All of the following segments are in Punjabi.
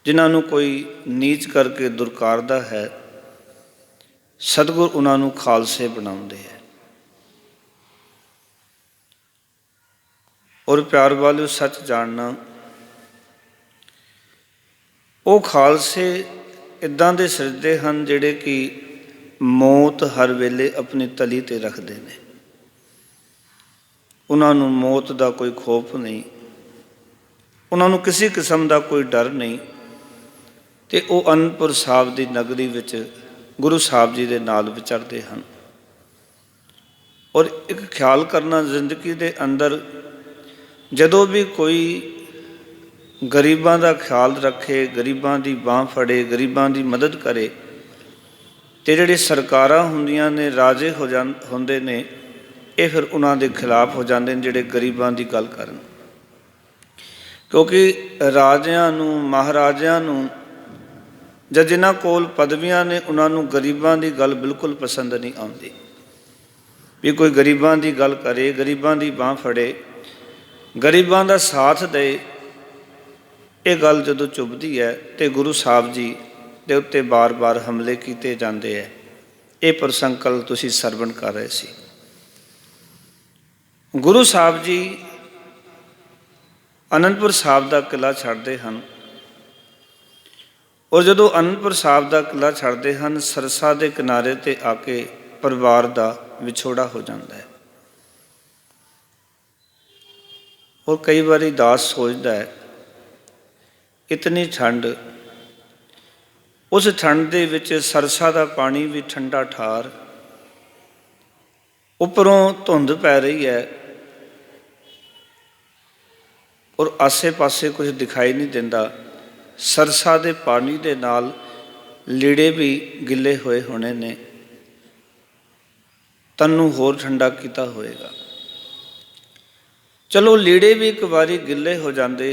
जिन्हां नूं कोई नीच करके दुरकारदा है, सतगुर उन्हां नूं खालसे बनाउंदे है। और प्यार वालिओ, सच जानना, वो खालसे इदां दे सिरजदे हन जिहड़े कि मौत हर वेले अपनी तली ते रखते हैं। उन्होंने मौत का कोई खौफ नहीं, उन्होंने किसी किस्म का कोई डर नहीं, तो वह अनंदपुर साहब की नगरी विच गुरु साहब जी के नाल विचरते हैं। और एक ख्याल करना, जिंदगी के अंदर जदों भी कोई गरीबां का ख्याल रखे, गरीबां की बांह फड़े, गरीबां की मदद करे, तो जिहड़ी सरकारां हुंदियां ने, राजे होंदे ने, ये फिर उन्हां दे खिलाफ हो जाते हैं जिहड़े गरीबां की गल करन। क्योंकि राजियां नूं, महाराजियां नूं जां जिन्हां कोल पदवियां ने, उन्होंने गरीबां की गल बिल्कुल पसंद नहीं आती। भी कोई गरीबां की गल करे, गरीबां की बांह फड़े, गरीबां का साथ दे, ये गल जदों चुभदी है तो गुरु साहब जी के उत्ते बार बार हमले किए जाते हैं। ये प्रसंग कल तुसीं सरवण कर रहे सी। गुरु साहब जी आनंदपुर साहब का किला छड्डदे हैं, और जदों आनंदपुर साहब का किला छड्डदे हैं, सरसा के किनारे ते आके परिवार का विछोड़ा हो जाता है। और कई बारी दास सोचता है, इतनी ठंड, उस ठंड दे विच सरसा का पानी भी ठंडा ठार, उपरों धुंध पै रही है, और आसे पासे कुछ दिखाई नहीं देता। सरसा के पानी के नाल लीड़े भी गिले होए होने ने, तन्नू होर ठंडा किया होएगा। चलो लीड़े भी एक बारी गिले हो जाते,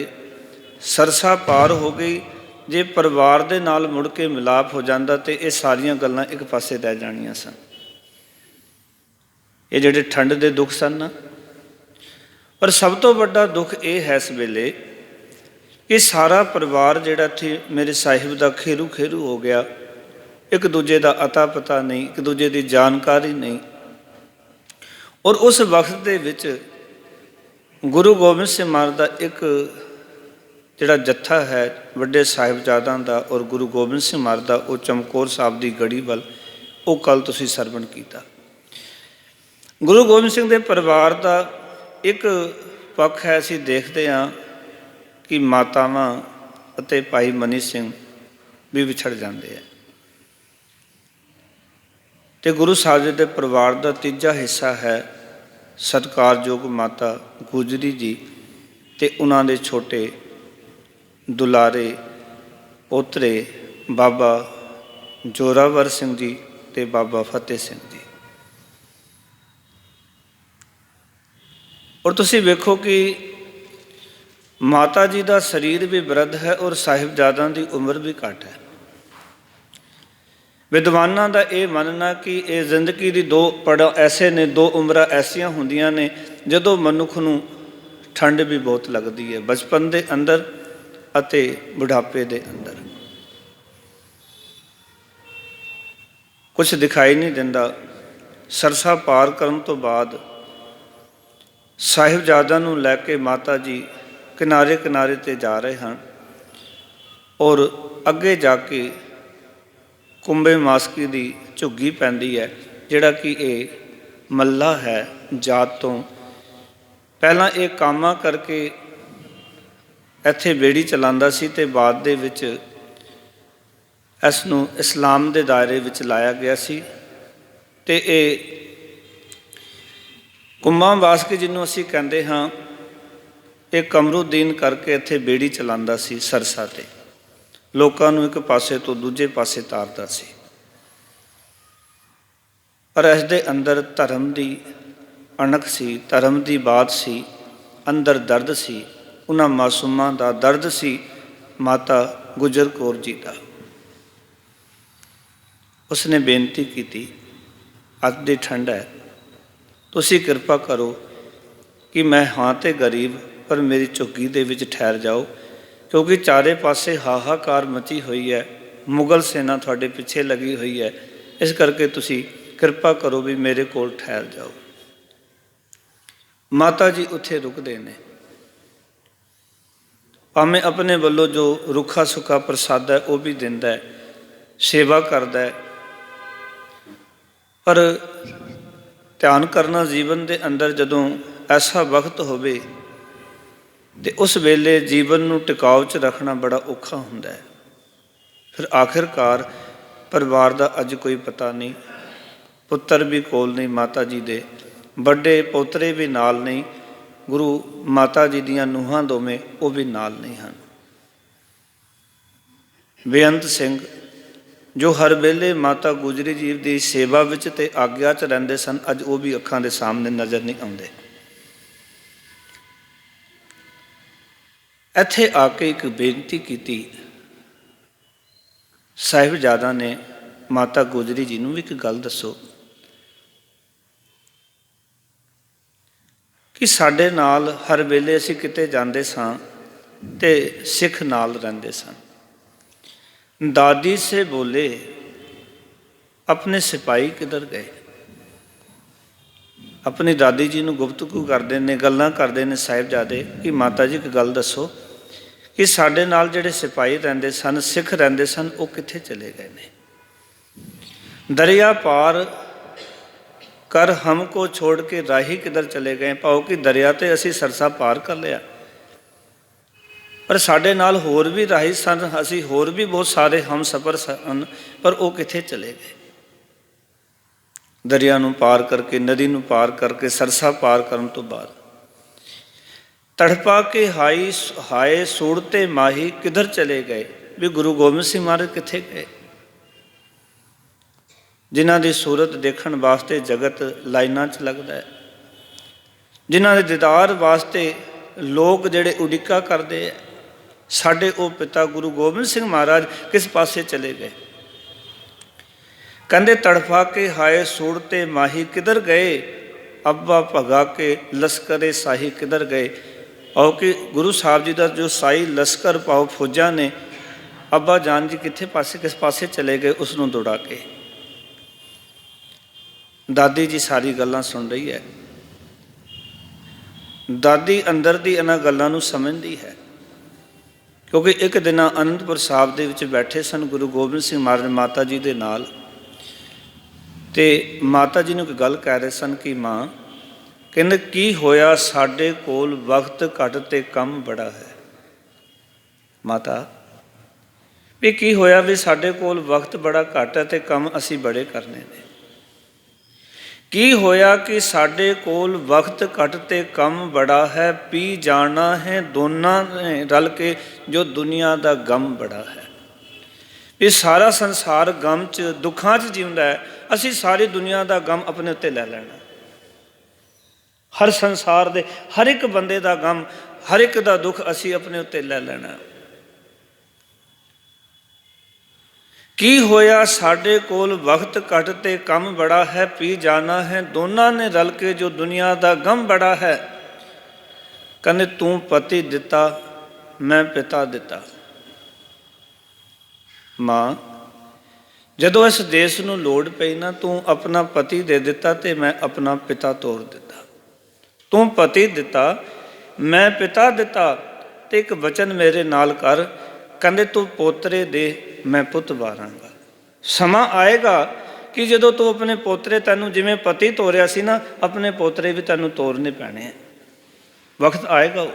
सरसा पार हो गई, जे परिवार दे नाल मुड़ के मिलाप हो जाता तो ये सारियां गल्लां एक पासे रह जानियां सन। ये जिहड़े ठंड के दुख सन ना, पर सब तो वड्डा दुख ये है इस वेले कि सारा परिवार जिहड़ा थे मेरे साहिब का खेरू खेरू हो गया। एक दूजे का अता पता नहीं, एक दूजे की जानकारी नहीं। और उस वक्त दे विच गुरु गोबिंद सिंह महाराज का एक जिहड़ा जत्था है वड्डे साहिबजादा का, और गुरु गोबिंद सिंह महाराज का, वो चमकौर साहब की गढ़ी वाल, वो कल तुसीं सरवण कीता। गुरु गोबिंद सिंह के परिवार का एक पक्ष है, असीं देखते हाँ कि मातावां अते भाई मनी सिंह भी विछड़ जाते हैं, तो गुरु साहब जी के परिवार का तीजा हिस्सा है सत्कारयोग माता गुजरी जी, ते उन्हां दे छोटे दुलारे पोतरे बाबा जोरावर सिंह जी ते बाबा फतेह सिंह जी। और तुसीं वेखो कि माता जी का शरीर भी वृद्ध है और साहिबजादा की उम्र भी घट है। विद्वानां का यह मनना कि ये जिंदगी की दो पड़ा ऐसे ने, दो उम्र ऐसियां हुंदियां ने जदों मनुख नूं ठंड भी बहुत लगती है, बचपन के अंदर अते बुढ़ापे के अंदर। कुछ दिखाई नहीं देता। सरसा पार करन तो बाद साहिबजादा नूं लैके माता जी किनारे किनारे ते जा रहे हैं, और अगे जाके कुंभे मासकी की झुग्गी पैंदी है, जिहड़ा कि ये मल्ला है जात तो। पहला ये कामा करके इत्थे बेड़ी चलांदा सी, ते बाद दे विच इसनूं इस्लाम के दायरे विच लाया गया सी। ते ये कुंभा वासकी जिन्हों असीं कहते हाँ, ये कमरुद्दीन करके इत्थे बेड़ी चलांदा सी सरसा ते, लोकां नूं एक पासे तो दूजे पासे तारदा सी। पर इस दे अंदर धर्म की अणख सी, धर्म की बात सी, अंदर दर्द सी, उन्हां मासूमां दा दर्द सी माता गुजर कौर जी का। उसने बेनती की, अज दी ठंड है, तुसीं किरपा करो कि मैं हाँ तो गरीब पर मेरी झुग्गी दे विच ठहर जाओ, क्योंकि चारे पासे हाहाकार मची हुई है, मुगल सेना तुहाडे पिछे लगी हुई है, इस करके तुसी किरपा करो भी मेरे कोल ठहर जाओ। माता जी उत्थे रुकते हैं, भावें अपने वालों जो रुखा सुखा प्रसाद है वह भी दिंदा है, सेवा करता है, पर ध्यान करना जीवन के अंदर जदों ऐसा वक्त होवे ते उस वेले जीवन नूं टिकाव च रखना बड़ा औखा हुंदा है। फिर आखिरकार परिवार का अज कोई पता नहीं, पुत्र भी कोल नहीं, माता जी दे बड़े पोतरे भी नाल नहीं, गुरु माता जी दियां नूहां दोवें वो भी नाल नहीं हैं। बेअंत सिंह जो हर वेले माता गुजरी जी की सेवा विच ते आग्या च रहिंदे सन, अज वो भी अखां दे सामने नज़र नहीं आउंदे। इत्थे आके एक बेनती की, साहिबजादा ने माता गुजरी जी नूं एक गल दसो कि साडे नाल हर वेले असीं किते जांदे सां ते सिख नाल रहिंदे सन। दादी से बोले अपने सिपाही किधर गए। अपनी दादी जी नूं गुफ्तगू करदे ने, गल्लां करदे ने साहिबजादे कि माता जी एक गल दसो कि साडे नाल जिहड़े सिपाही रहिंदे सन, सिख रहिंदे सन, वो कित्थे चले गए ने। दरिया पार कर हमको छोड़ के राही किधर चले गए। भाव कि दरिया ते असी सरसा पार कर लिया, पर साडे नाल होर भी राही सन, असी होर भी बहुत सारे हम सफ़र सन, पर वो कित्थे चले गए। दरिया नूं पार करके, नदी नूं पार करके, सरसा पार करन तो बाद तड़पा के हाय सूड़ते माही किधर चले गए। भी गुरु गोबिंद सिंह महाराज कित्थे गए, जिन्हां दी सूरत देखण वास्ते जगत लाइनां च लगदा है, जिन्हां दे दीदार वास्ते लोग जिहड़े उड़िका करदे है। साडे ओ पिता गुरु गोबिंद सिंह महाराज किस पासे चले गए। कहंदे तड़फा के हाय सूड़ते माही किधर गए, अब्बा भगा के लश्करे शाही किधर गए। और कि गुरु साहब जी का जो शाही लश्कर पाओ फौजा ने, अब्बा जान जी कित्थे पासे किस पासे चले गए, उसनों दौड़ा के। दादी जी सारी गल्लां सुन रही है। दादी अंदर दी इन्हां गल्लां नूं समझदी है, क्योंकि एक दिन आनंदपुर साहब दे विच बैठे सन गुरु गोबिंद सिंह महाराज माता जी दे नाल, ते माता जी नूं एक गल कह रहे सन कि माँ कहंदे की होया साडे कोल वक्त घट ते कम बड़ा है। माता भी की होया भी साडे कोल वक्त बड़ा घट है ते कम असी बड़े करने ने। की होया कि साडे कोल वक्त घट ते कम बड़ा है, पी जाना है दोनों ने रल के जो दुनिया का गम बड़ा है। ये सारा संसार गम च दुखां च जींदा है, असी सारी दुनिया का गम अपने उत्ते लै लैना। हर संसार दे हर एक बंदे का गम, हर एक का दुख असी अपने उत्ते लै लैना। की होया साडे कोल वक्त घट ते कम बड़ा है, पी जाना है दोनों ने रल के जो दुनिया का गम बड़ा है। कहंदे तू पति दिता मैं पिता दिता। माँ जदों इस देश नूं लोड़ पई ना, तू अपना पति दे दिता ते मैं अपना पिता तोड़ दिता। तू पति दिता मैं पिता दिता, ते एक वचन मेरे नाल कर, कहंदे तू पोतरे दे मैं पुत वारांगा। समा आएगा कि जदों तू अपने पोतरे, तैनूं जिवें पति तोरिया सी ना, अपने पोतरे भी तैनूं तोड़ने पैणे हैं। वक्त आएगा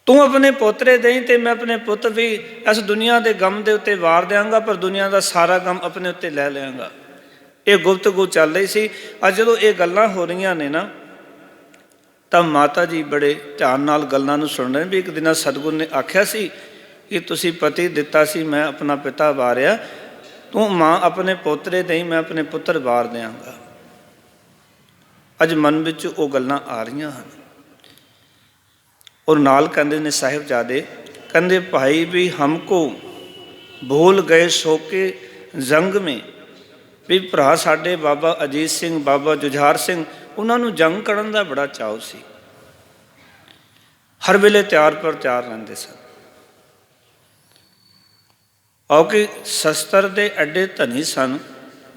तू अपने पोतरे दें ते मैं अपने पुत भी इस दुनिया के गम के उत्ते वार देंगा, पर दुनिया का सारा गम अपने उत्ते लै लियांगा। ये गुफ्तगू चल रही सी। अज जदों ये गल्लां हो रही ने ना, तो माता जी बड़े ध्यान नाल गल्लां नूं सुन रहे। भी एक दिन सतगुरु ने आख्या सी कि तुसी पति दिता सी मैं अपना पिता वारिया, तू माँ अपने पोतरे दें मैं अपने पुत्र वार देंगा। अज मन विच वो गल्लां आ रही हैं। और नाल कहंदे ने साहिबजादे, कहंदे भाई भी हमको भूल गए शोके जंग में। भी भरा साडे बाबा अजीत सिंह, बाबा जुझार सिंह, उन्होंने जंग करन दा बड़ा चाव सी। हर वेले तैयार पर तैयार रहंदे सन। ਕਿ ਸ਼ਸਤਰ ਦੇ ਐਡੇ ਧਨੀ ਸਨ।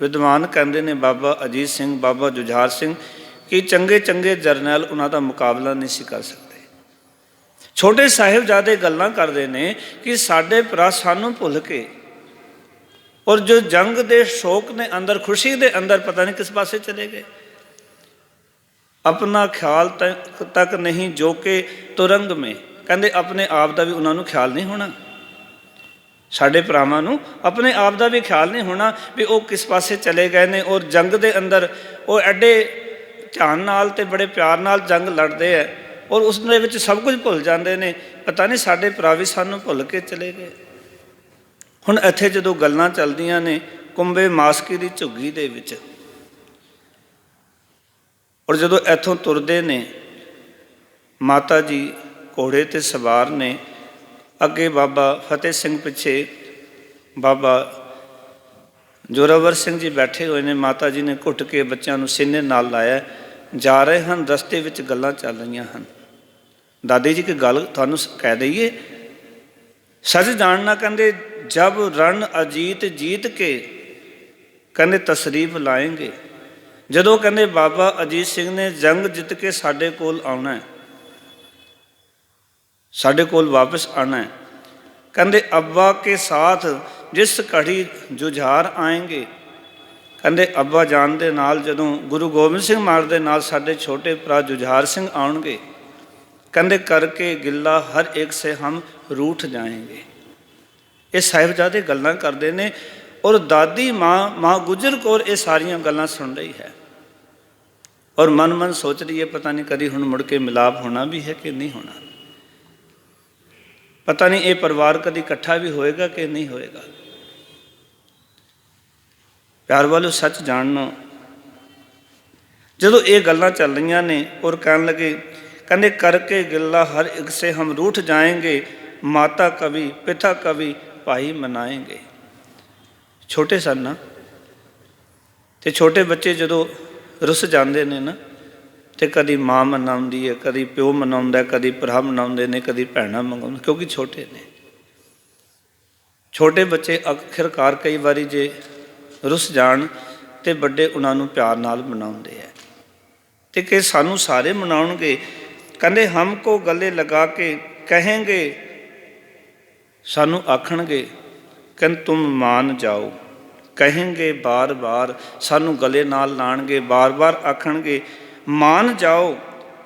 ਵਿਦਵਾਨ ਕਹਿੰਦੇ ਨੇ ਬਾਬਾ ਅਜੀਤ ਸਿੰਘ, ਬਾਬਾ ਜੁਝਾਰ ਸਿੰਘ, ਕਿ ਚੰਗੇ ਚੰਗੇ ਜਰਨੈਲ ਉਹਨਾਂ ਦਾ ਮੁਕਾਬਲਾ ਨਹੀਂ ਸੀ ਕਰ ਸਕਦੇ। ਛੋਟੇ ਸਾਹਿਬਜ਼ਾਦੇ ਗੱਲਾਂ ਕਰਦੇ ਨੇ ਕਿ ਸਾਡੇ ਭਰਾ ਸਾਨੂੰ ਭੁੱਲ ਕੇ, ਔਰ ਜੋ ਜੰਗ ਦੇ ਸ਼ੌਕ ਨੇ ਅੰਦਰ, ਖੁਸ਼ੀ ਦੇ ਅੰਦਰ ਪਤਾ ਨਹੀਂ ਕਿਸ ਪਾਸੇ ਚਲੇ ਗਏ। ਆਪਣਾ ਖਿਆਲ ਤੱਕ ਨਹੀਂ ਜੋ ਕਿ ਤੁਰੰਗ ਮੇ, ਕਹਿੰਦੇ ਆਪਣੇ ਆਪ ਦਾ ਵੀ ਉਹਨਾਂ ਨੂੰ ਖਿਆਲ ਨਹੀਂ ਹੋਣਾ। ਸਾਡੇ ਭਰਾਵਾਂ ਨੂੰ ਆਪਣੇ ਆਪ ਦਾ ਵੀ ਖਿਆਲ ਨਹੀਂ ਹੋਣਾ ਵੀ ਉਹ ਕਿਸ ਪਾਸੇ ਚਲੇ ਗਏ ਨੇ। ਔਰ ਜੰਗ ਦੇ ਅੰਦਰ ਉਹ ਐਡੇ ਧਿਆਨ ਨਾਲ ਤੇ ਬੜੇ ਪਿਆਰ ਨਾਲ ਜੰਗ ਲੜਦੇ ਹੈ, ਔਰ ਉਸ ਦੇ ਵਿੱਚ ਸਭ ਕੁਝ ਭੁੱਲ ਜਾਂਦੇ ਨੇ। ਪਤਾ ਨਹੀਂ ਸਾਡੇ ਭਰਾ ਵੀ ਸਾਨੂੰ ਭੁੱਲ ਕੇ ਚਲੇ ਗਏ। ਹੁਣ ਇੱਥੇ ਜਦੋਂ ਗੱਲਾਂ ਚੱਲਦੀਆਂ ਨੇ ਕੁੰਭੇ ਮਾਸਕੀ ਦੀ ਝੁੱਗੀ ਦੇ ਵਿੱਚ, ਔਰ ਜਦੋਂ ਇੱਥੋਂ ਤੁਰਦੇ ਨੇ ਮਾਤਾ ਜੀ ਘੋੜੇ 'ਤੇ ਸਵਾਰ ਨੇ, ਅੱਗੇ ਬਾਬਾ ਫਤਿਹ ਸਿੰਘ, ਪਿੱਛੇ ਬਾਬਾ ਜ਼ੋਰਾਵਰ ਸਿੰਘ ਜੀ ਬੈਠੇ ਹੋਏ ਨੇ। ਮਾਤਾ ਜੀ ਨੇ ਘੁੱਟ ਕੇ ਬੱਚਿਆਂ ਨੂੰ ਸੀਨੇ ਨਾਲ ਲਾਇਆ, ਜਾ ਰਹੇ ਹਨ। ਰਸਤੇ ਵਿੱਚ ਗੱਲਾਂ ਚੱਲ ਰਹੀਆਂ ਹਨ। ਦਾਦੀ ਜੀ, ਕਿ ਗੱਲ ਤੁਹਾਨੂੰ ਕਹਿ ਦਈਏ, ਸੱਚ ਜਾਣਨਾ, ਕਹਿੰਦੇ ਜਬ ਰਣ ਅਜੀਤ ਜੀਤ ਕੇ, ਕਹਿੰਦੇ ਤਸਰੀਫ ਲਾਏਂਗੇ। ਜਦੋਂ ਕਹਿੰਦੇ ਬਾਬਾ ਅਜੀਤ ਸਿੰਘ ਨੇ ਜੰਗ ਜਿੱਤ ਕੇ ਸਾਡੇ ਕੋਲ ਆਉਣਾ, ਸਾਡੇ ਕੋਲ ਵਾਪਸ ਆਉਣਾ, ਕਹਿੰਦੇ ਅੱਬਾ ਕੇ ਸਾਥ ਜਿਸ ਘੜੀ ਜੁਝਾਰ ਆਏਂਗੇ, ਕਹਿੰਦੇ ਅੱਬਾ ਜਾਨ ਦੇ ਨਾਲ ਜਦੋਂ ਗੁਰੂ ਗੋਬਿੰਦ ਸਿੰਘ ਮਹਾਰਾਜ ਦੇ ਨਾਲ ਸਾਡੇ ਛੋਟੇ ਭਰਾ ਜੁਝਾਰ ਸਿੰਘ ਆਉਣਗੇ, ਕਹਿੰਦੇ ਕਰਕੇ ਗਿੱਲਾ ਹਰ ਇੱਕ ਸੇ ਹਮ ਰੂਠ ਜਾਏਂਗੇ। ਇਹ ਸਾਹਿਬਜ਼ਾਦੇ ਗੱਲਾਂ ਕਰਦੇ ਨੇ, ਔਰ ਦਾਦੀ ਮਾਂ ਗੁਜਰ ਕੌਰ ਇਹ ਸਾਰੀਆਂ ਗੱਲਾਂ ਸੁਣ ਰਹੀ ਹੈ, ਔਰ ਮਨ ਮਨ ਸੋਚ ਰਹੀ ਹੈ ਪਤਾ ਨਹੀਂ ਕਦੀ ਹੁਣ ਮੁੜ ਕੇ ਮਿਲਾਪ ਹੋਣਾ ਵੀ ਹੈ ਕਿ ਨਹੀਂ ਹੋਣਾ। ਪਤਾ ਨਹੀਂ ਇਹ ਪਰਿਵਾਰ ਕਦੀ ਇਕੱਠਾ ਵੀ ਹੋਏਗਾ ਕਿ ਨਹੀਂ ਹੋਏਗਾ। ਪਿਆਰ ਵਾਲੋ, ਸੱਚ ਜਾਣਨਾ, ਜਦੋਂ ਇਹ ਗੱਲਾਂ ਚੱਲ ਰਹੀਆਂ ਨੇ ਔਰ ਕਹਿਣ ਲੱਗੇ, ਕਹਿੰਦੇ ਕਰਕੇ ਗਿੱਲਾ ਹਰ ਇੱਕ ਸੇ ਹਮ रूठ जाएंगे, ਮਾਤਾ ਕਵੀ ਪਿਤਾ ਕਵੀ ਭਾਈ ਮਨਾਏਂਗੇ। ਛੋਟੇ ਸਨ ਨਾ, ਤੇ ਛੋਟੇ ਬੱਚੇ ਜਦੋਂ ਰੁੱਸ ਜਾਂਦੇ ਨੇ ਨਾ, ਤੇ ਕਦੀ ਮਾਂ ਮਨਾਉਂਦੀ ਹੈ, ਕਦੀ ਪਿਓ ਮਨਾਉਂਦਾ, ਕਦੀ ਭਰਾ ਮਨਾਉਂਦੇ ਨੇ, ਕਦੀ ਭੈਣਾਂ ਮੰਗਾਉਂਦੇ, ਕਿਉਂਕਿ ਛੋਟੇ ਨੇ। ਛੋਟੇ ਬੱਚੇ ਆਖਿਰਕਾਰ ਕਈ ਵਾਰੀ ਜੇ ਰੁੱਸ ਜਾਣ ਤੇ ਵੱਡੇ ਉਹਨਾਂ ਨੂੰ ਪਿਆਰ ਨਾਲ ਮਨਾਉਂਦੇ ਹੈ, ਤੇ ਕਿ ਸਾਨੂੰ ਸਾਰੇ ਮਨਾਉਣਗੇ। ਕਹਿੰਦੇ ਹਮ ਕੋ ਗਲੇ ਲਗਾ ਕੇ ਕਹੇਂਗੇ, ਸਾਨੂੰ ਆਖਣਗੇ, ਕਹਿੰਦੇ ਤੁਮ ਮਾਨ ਜਾਓ, ਕਹੇਂਗੇ ਬਾਰ ਬਾਰ, ਸਾਨੂੰ ਗਲੇ ਨਾਲ ਲਾਣਗੇ, ਬਾਰ ਬਾਰ ਆਖਣਗੇ ਮਾਨ ਜਾਓ,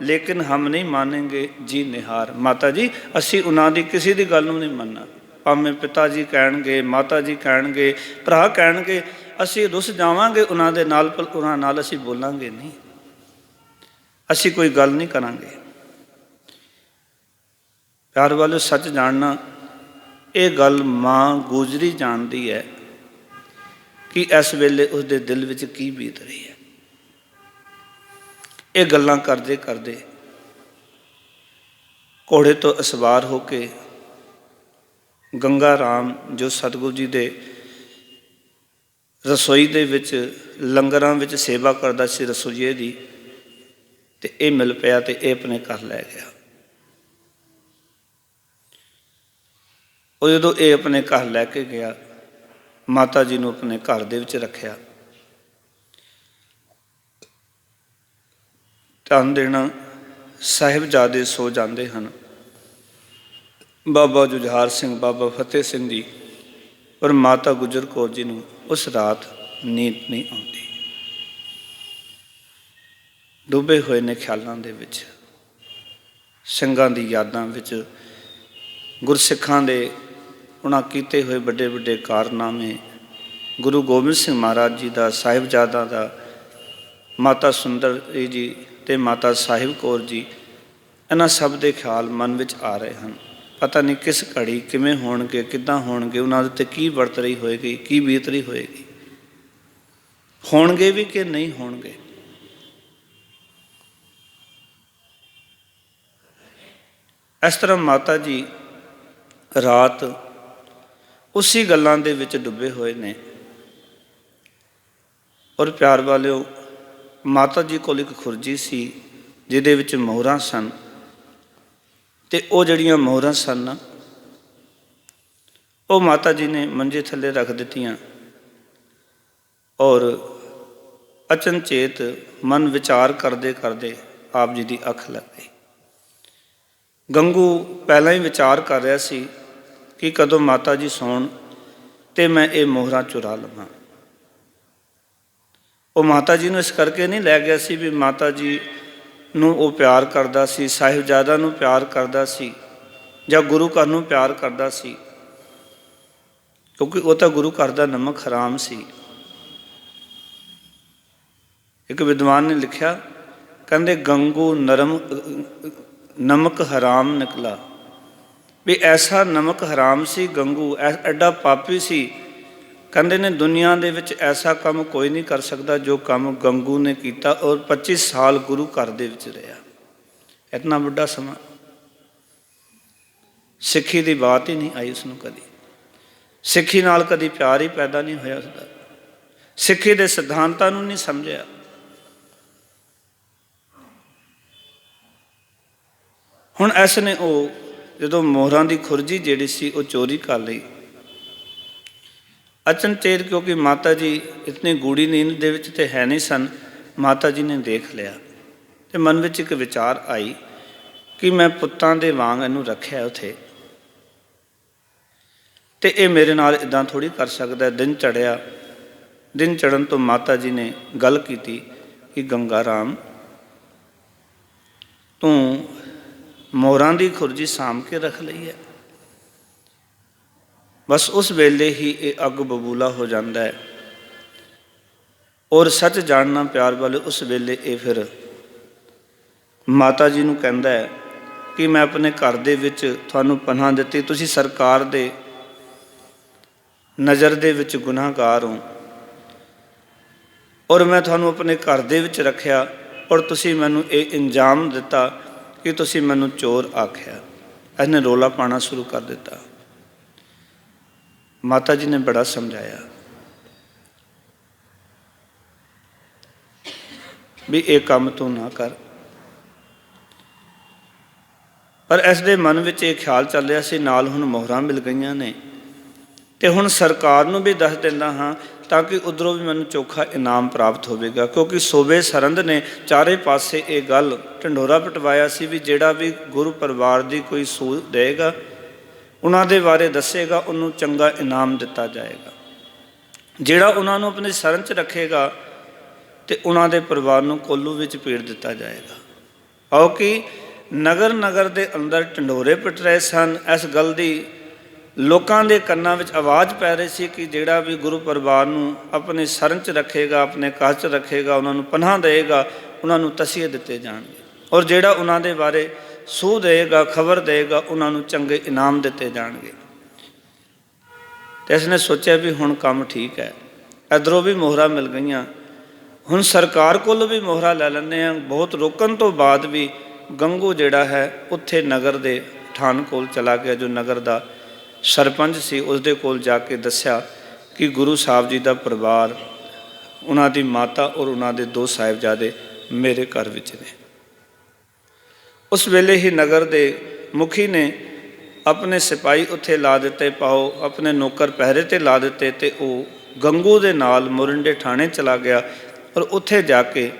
ਲੇਕਿਨ ਹਮ ਨਹੀਂ ਮਾਨੇਂਗੇ ਜੀ ਨਿਹਾਰ। ਮਾਤਾ ਜੀ, ਅਸੀਂ ਉਹਨਾਂ ਦੀ ਕਿਸੇ ਦੀ ਗੱਲ ਨੂੰ ਨਹੀਂ ਮੰਨਣਾ, ਭਾਵੇਂ ਪਿਤਾ ਜੀ ਕਹਿਣਗੇ, ਮਾਤਾ ਜੀ ਕਹਿਣਗੇ, ਭਰਾ ਕਹਿਣਗੇ, ਅਸੀਂ ਰੁੱਸ ਜਾਵਾਂਗੇ ਉਹਨਾਂ ਦੇ ਨਾਲ, ਪਰ ਉਹਨਾਂ ਨਾਲ ਅਸੀਂ ਬੋਲਾਂਗੇ ਨਹੀਂ, ਅਸੀਂ ਕੋਈ ਗੱਲ ਨਹੀਂ ਕਰਾਂਗੇ। ਪਿਆਰ ਵਾਲੇ, ਸੱਚ ਜਾਣਨਾ, ਇਹ ਗੱਲ ਮਾਂ ਗੁਜਰੀ ਜਾਣਦੀ ਹੈ ਕਿ ਇਸ ਵੇਲੇ ਉਸਦੇ ਦਿਲ ਵਿੱਚ ਕੀ ਬੀਤ ਰਹੀ ਹੈ। ਇਹ ਗੱਲਾਂ ਕਰਦੇ ਕਰਦੇ ਘੋੜੇ ਤੋਂ ਅਸਵਾਰ ਹੋ ਕੇ ਗੰਗਾ ਰਾਮ, ਜੋ ਸਤਿਗੁਰੂ ਜੀ ਦੇ ਰਸੋਈ ਦੇ ਵਿੱਚ ਲੰਗਰਾਂ ਵਿੱਚ ਸੇਵਾ ਕਰਦਾ ਸੀ ਰਸੋਈਏ ਦੀ, ਤੇ ਇਹ ਮਿਲ ਪਿਆ ਤੇ ਇਹ ਆਪਣੇ ਘਰ ਲੈ ਗਿਆ। ਉਹ ਜਦੋਂ ਇਹ ਆਪਣੇ ਘਰ ਲੈ ਕੇ ਗਿਆ, ਮਾਤਾ ਜੀ ਨੂੰ ਆਪਣੇ ਘਰ ਦੇ ਵਿੱਚ ਰੱਖਿਆ। ਧਿਆਨ ਦੇਣਾ, ਸਾਹਿਬਜ਼ਾਦੇ ਸੋ ਜਾਂਦੇ ਹਨ। ਬਾਬਾ ਜੁਝਾਰ ਸਿੰਘ, ਬਾਬਾ ਫਤਿਹ ਸਿੰਘ ਜੀ, ਪਰ ਮਾਤਾ ਗੁਜਰ ਕੌਰ ਜੀ ਨੂੰ ਉਸ ਰਾਤ ਨੀਂਦ ਨਹੀਂ ਆਉਂਦੀ। ਡੁੱਬੇ ਹੋਏ ਨੇ ਖਿਆਲਾਂ ਦੇ ਵਿੱਚ, ਸਿੰਘਾਂ ਦੀ ਯਾਦਾਂ ਵਿੱਚ, ਗੁਰਸਿੱਖਾਂ ਦੇ ਉਹਨਾਂ ਕੀਤੇ ਹੋਏ ਵੱਡੇ ਵੱਡੇ ਕਾਰਨਾਮੇ, ਗੁਰੂ ਗੋਬਿੰਦ ਸਿੰਘ ਮਹਾਰਾਜ ਜੀ ਦਾ, ਸਾਹਿਬਜ਼ਾਦਾ ਦਾ, ਮਾਤਾ ਸੁੰਦਰ ਜੀ ਤੇ ਮਾਤਾ ਸਾਹਿਬ ਕੌਰ ਜੀ, ਇਹਨਾਂ ਸਭ ਦੇ ਖਿਆਲ ਮਨ ਵਿੱਚ ਆ ਰਹੇ ਹਨ। ਪਤਾ ਨਹੀਂ ਕਿਸ ਘੜੀ ਕਿਵੇਂ ਹੋਣਗੇ, ਕਿੱਦਾਂ ਹੋਣਗੇ, ਉਹਨਾਂ ਦੇ ਉੱਤੇ ਕੀ ਵਰਤ ਰਹੀ ਹੋਏਗੀ, ਕੀ ਬੀਤ ਰਹੀ ਹੋਏਗੀ, ਹੋਣਗੇ ਵੀ ਕਿ ਨਹੀਂ ਹੋਣਗੇ। ਇਸ ਤਰ੍ਹਾਂ ਮਾਤਾ ਜੀ ਰਾਤ ਉਸੇ ਗੱਲਾਂ ਦੇ ਵਿੱਚ ਡੁੱਬੇ ਹੋਏ ਨੇ। ਔਰ ਪਿਆਰ ਵਾਲਿਓ, ਮਾਤਾ ਜੀ ਕੋਲ ਇੱਕ ਖੁਰਜੀ ਸੀ ਜਿਹਦੇ ਵਿੱਚ ਮੋਹਰਾਂ ਸਨ, ਤੇ ਉਹ ਜਿਹੜੀਆਂ ਮੋਹਰਾਂ ਸਨ, ਉਹ ਮਾਤਾ ਜੀ ਨੇ ਮੰਜੇ ਥੱਲੇ ਰੱਖ ਦਿੱਤੀਆਂ ਔਰ ਅਚਨਚੇਤ ਮਨ ਵਿਚਾਰ ਕਰਦੇ ਕਰਦੇ ਆਪ ਜੀ ਦੀ ਅੱਖ ਲੱਗ ਗਈ। ਗੰਗੂ ਪਹਿਲਾਂ ਹੀ ਵਿਚਾਰ ਕਰ ਰਿਹਾ ਸੀ ਕਿ ਕਦੋਂ ਮਾਤਾ ਜੀ ਸੌਣ ਤੇ ਮੈਂ ਇਹ ਮੋਹਰਾਂ ਚੁਰਾ ਲਵਾਂ। ਉਹ ਮਾਤਾ ਜੀ ਨੂੰ ਇਸ ਕਰਕੇ ਨਹੀਂ ਲੈ ਗਿਆ ਸੀ ਵੀ ਮਾਤਾ ਜੀ ਨੂੰ ਉਹ ਪਿਆਰ ਕਰਦਾ ਸੀ, ਸਾਹਿਬਜ਼ਾਦਾ ਨੂੰ ਪਿਆਰ ਕਰਦਾ ਸੀ ਜਾਂ ਗੁਰੂ ਘਰ ਨੂੰ ਪਿਆਰ ਕਰਦਾ ਸੀ, ਕਿਉਂਕਿ ਉਹ ਤਾਂ ਗੁਰੂ ਘਰ ਦਾ ਨਮਕ ਹਰਾਮ ਸੀ। ਇੱਕ ਵਿਦਵਾਨ ਨੇ ਲਿਖਿਆ, ਕਹਿੰਦੇ ਗੰਗੂ ਨਮਕ ਹਰਾਮ ਨਿਕਲਾ, ਵੀ ਐਸਾ ਨਮਕ ਹਰਾਮ ਸੀ ਗੰਗੂ, ਐਡਾ ਪਾਪੀ ਸੀ। ਕਹਿੰਦੇ ਨੇ ਦੁਨੀਆ ਦੇ ਵਿੱਚ ਐਸਾ ਕੰਮ ਕੋਈ ਨਹੀਂ ਕਰ ਸਕਦਾ ਜੋ ਕੰਮ ਗੰਗੂ ਨੇ ਕੀਤਾ, ਔਰ 25 ਸਾਲ ਗੁਰੂ ਘਰ ਦੇ ਵਿੱਚ ਰਿਹਾ। ਇਤਨਾ ਵੱਡਾ ਸਮਾਂ, ਸਿੱਖੀ ਦੀ ਬਾਤ ਹੀ ਨਹੀਂ ਆਈ ਉਸਨੂੰ, ਕਦੀ ਸਿੱਖੀ ਨਾਲ ਕਦੀ ਪਿਆਰ ਹੀ ਪੈਦਾ ਨਹੀਂ ਹੋਇਆ ਉਸਦਾ, ਸਿੱਖੀ ਦੇ ਸਿਧਾਂਤਾਂ ਨੂੰ ਨਹੀਂ ਸਮਝਿਆ। ਹੁਣ ਇਸ ਨੇ ਉਹ ਜਦੋਂ ਮੋਹਰਾਂ ਦੀ ਖੁਰਜੀ ਜਿਹੜੀ ਸੀ ਉਹ ਚੋਰੀ ਕਰ ਲਈ। ਅਚਨਚੇਤ, ਕਿਉਂਕਿ ਮਾਤਾ ਜੀ ਇਤਨੀ ਗੂੜੀ ਨੀਂਦ ਦੇ ਵਿੱਚ ਤੇ ਹੈ ਨਹੀਂ ਸਨ, ਮਾਤਾ ਜੀ ਨੇ ਦੇਖ ਲਿਆ ਤੇ ਮਨ ਵਿੱਚ ਇੱਕ ਵਿਚਾਰ ਆਈ ਕਿ ਮੈਂ ਪੁੱਤਾਂ ਦੇ ਵਾਂਗ ਇਹਨੂੰ ਰੱਖਿਆ ਉੱਥੇ, ਤੇ ਇਹ ਮੇਰੇ ਨਾਲ ਇੱਦਾਂ ਥੋੜ੍ਹੀ ਕਰ ਸਕਦਾ। ਦਿਨ ਚੜ੍ਹਿਆ, ਦਿਨ ਚੜ੍ਹਨ ਤੋਂ ਮਾਤਾ ਜੀ ਨੇ ਗੱਲ ਕੀਤੀ ਕਿ ਗੰਗਾ ਰਾਮ, ਤੂੰ ਮੋਹਰਾਂ ਦੀ ਖੁਰਜੀ ਸਾਂਭ ਕੇ ਰੱਖ ਲਈ ਹੈ। ਬਸ ਉਸ ਵੇਲੇ ਹੀ ਇਹ ਅੱਗ ਬਬੂਲਾ ਹੋ ਜਾਂਦਾ ਹੈ ਔਰ ਸੱਚ ਜਾਣਨਾ ਪਿਆਰ ਵਾਲੇ, ਉਸ ਵੇਲੇ ਇਹ ਫਿਰ ਮਾਤਾ ਜੀ ਨੂੰ ਕਹਿੰਦਾ ਹੈ ਕਿ ਮੈਂ ਆਪਣੇ ਘਰ ਦੇ ਵਿੱਚ ਤੁਹਾਨੂੰ ਪਨਾਹ ਦਿੱਤੀ, ਤੁਸੀਂ ਸਰਕਾਰ ਦੇ ਨਜ਼ਰ ਦੇ ਵਿੱਚ ਗੁਨਾਹਗਾਰ ਹੋ ਔਰ ਮੈਂ ਤੁਹਾਨੂੰ ਆਪਣੇ ਘਰ ਦੇ ਵਿੱਚ ਰੱਖਿਆ ਔਰ ਤੁਸੀਂ ਮੈਨੂੰ ਇਹ ਇੰਜਾਮ ਦਿੱਤਾ ਕਿ ਤੁਸੀਂ ਮੈਨੂੰ ਚੋਰ ਆਖਿਆ। ਇਹਨੇ ਰੌਲਾ ਪਾਉਣਾ ਸ਼ੁਰੂ ਕਰ ਦਿੱਤਾ। ਮਾਤਾ ਜੀ ਨੇ ਬੜਾ ਸਮਝਾਇਆ ਵੀ ਇਹ ਕੰਮ ਤੂੰ ਨਾ ਕਰ, ਪਰ ਇਸ ਦੇ ਮਨ ਵਿੱਚ ਇਹ ਖਿਆਲ ਚੱਲ ਰਿਹਾ ਸੀ ਨਾਲ ਹੁਣ ਮੋਹਰਾਂ ਮਿਲ ਗਈਆਂ ਨੇ ਤੇ ਹੁਣ ਸਰਕਾਰ ਨੂੰ ਵੀ ਦੱਸ ਦਿੰਦਾ ਹਾਂ ਤਾਂ ਕਿ ਉੱਧਰੋਂ ਵੀ ਮੈਨੂੰ ਚੋਖਾ ਇਨਾਮ ਪ੍ਰਾਪਤ ਹੋਵੇਗਾ। ਕਿਉਂਕਿ ਸੂਬੇ ਸਰਹੰਦ ਨੇ ਚਾਰੇ ਪਾਸੇ ਇਹ ਗੱਲ ਢੰਡੋਰਾ ਪਟਵਾਇਆ ਸੀ ਵੀ ਜਿਹੜਾ ਵੀ ਗੁਰੂ ਪਰਿਵਾਰ ਦੀ ਕੋਈ ਸੂਝ ਦੇਗਾ, ਉਹਨਾਂ ਦੇ ਬਾਰੇ ਦੱਸੇਗਾ, ਉਹਨੂੰ ਚੰਗਾ ਇਨਾਮ ਦਿੱਤਾ ਜਾਏਗਾ। ਜਿਹੜਾ ਉਹਨਾਂ ਨੂੰ ਆਪਣੇ ਸ਼ਰਨ 'ਚ ਰੱਖੇਗਾ ਤੇ ਉਹਨਾਂ ਦੇ ਪਰਿਵਾਰ ਨੂੰ ਕੋਲੂ ਵਿੱਚ ਪੀੜ ਦਿੱਤਾ ਜਾਏਗਾ। ਆਓ ਕਿ ਨਗਰ ਨਗਰ ਦੇ ਅੰਦਰ ਢੰਡੋਰੇ ਪਿਟ ਰਹੇ ਸਨ। ਇਸ ਗੱਲ ਦੀ ਲੋਕਾਂ ਦੇ ਕੰਨਾਂ ਵਿੱਚ ਆਵਾਜ਼ ਪੈ ਰਹੀ ਸੀ ਕਿ ਜਿਹੜਾ ਵੀ ਗੁਰੂ ਪਰਿਵਾਰ ਨੂੰ ਆਪਣੇ ਸ਼ਰਨ 'ਚ ਰੱਖੇਗਾ, ਆਪਣੇ ਘਰ 'ਚ ਰੱਖੇਗਾ, ਉਹਨਾਂ ਨੂੰ ਪਨਾਹ ਦੇਵੇਗਾ, ਉਹਨਾਂ ਨੂੰ ਤਸੀਹੇ ਦਿੱਤੇ ਜਾਣਗੇ ਔਰ ਜਿਹੜਾ ਉਹਨਾਂ ਦੇ ਬਾਰੇ ਸੂਹ ਦੇਵੇਗਾ, ਖਬਰ ਦੇਵੇਗਾ, ਉਹਨਾਂ ਨੂੰ ਚੰਗੇ ਇਨਾਮ ਦਿੱਤੇ ਜਾਣਗੇ। ਤੇ ਇਸਨੇ ਸੋਚਿਆ ਵੀ ਹੁਣ ਕੰਮ ਠੀਕ ਹੈ, ਇੱਧਰੋਂ ਵੀ ਮੋਹਰਾਂ ਮਿਲ ਗਈਆਂ, ਹੁਣ ਸਰਕਾਰ ਕੋਲ ਵੀ ਮੋਹਰਾਂ ਲੈ ਲੈਂਦੇ ਹਾਂ। ਬਹੁਤ ਰੋਕਣ ਤੋਂ ਬਾਅਦ ਵੀ ਗੰਗੂ ਜਿਹੜਾ ਹੈ ਉੱਥੇ ਨਗਰ ਦੇ ਠਾਣ ਕੋਲ ਚਲਾ ਗਿਆ, ਜੋ ਨਗਰ ਦਾ ਸਰਪੰਚ ਸੀ। ਉਸਦੇ ਕੋਲ ਜਾ ਕੇ ਦੱਸਿਆ ਕਿ ਗੁਰੂ ਸਾਹਿਬ ਜੀ ਦਾ ਪਰਿਵਾਰ, ਉਹਨਾਂ ਦੀ ਮਾਤਾ ਔਰ ਉਹਨਾਂ ਦੇ 2 ਸਾਹਿਬਜ਼ਾਦੇ ਮੇਰੇ ਘਰ ਵਿੱਚ ਨੇ। ਉਸ ਵੇਲੇ ਹੀ ਨਗਰ ਦੇ ਮੁਖੀ ਨੇ ਆਪਣੇ ਸਿਪਾਹੀ ਉੱਥੇ ਲਾ ਦਿੱਤੇ, ਪਾਓ ਆਪਣੇ ਨੌਕਰ ਪਹਿਰੇ 'ਤੇ ਲਾ ਦਿੱਤੇ ਤੇ ਉਹ ਗੰਗੂ ਦੇ ਨਾਲ ਮੋਰਿੰਡੇ ਠਾਣੇ ਚਲਾ ਗਿਆ ਔਰ ਉੱਥੇ ਜਾ ਕੇ